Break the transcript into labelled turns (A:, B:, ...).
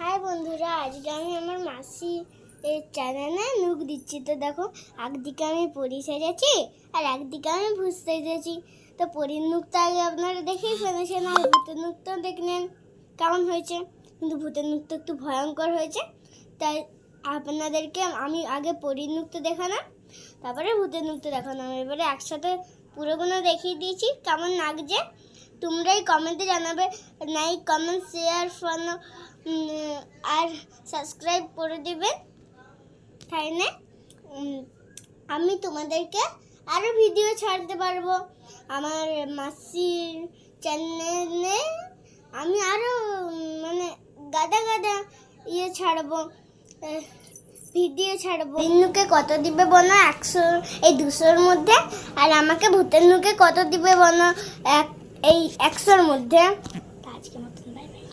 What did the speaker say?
A: High বন্ধুরা, আজকে আমি আমার মাসি এর চ্যানেলে নুক দিচ্ছি। তো দেখো, একদিকে আমি পরি সেজেছি আর একদিকে আমি ভূত সেজেছি। তো পরীর নুকটা আগে আপনারা দেখেই ফেলেছেন, আর ভূতের নুকটাও দেখলেন কেমন হয়েছে। কিন্তু ভূতের নুকটা একটু ভয়ঙ্কর হয়েছে, তাই আপনাদেরকে আমি আগে পরীর নুকটা দেখালাম, তারপরে ভূতের নুকটা দেখালাম। এবারে একসাথে পুরোগুলো দেখিয়ে দিয়েছি কেমন লাগছে। তোমরাই কমেন্টে জানাবে, লাইক কমেন্ট শেয়ার ফলো আর সাবস্ক্রাইব করে দিবেন, তাই না আমি তোমাদেরকে আরও ভিডিও ছাড়তে পারবো। আমার মাসির চ্যানেলে আমি আরও গাদা গাদা ছাড়বো, ভিডিও ছাড়বো। নুকে কত দিবে বলো? 100 এই 200-র মধ্যে। আর আমাকে ভূতের নুকে কত দিবে বলো? এই 100-র মধ্যে।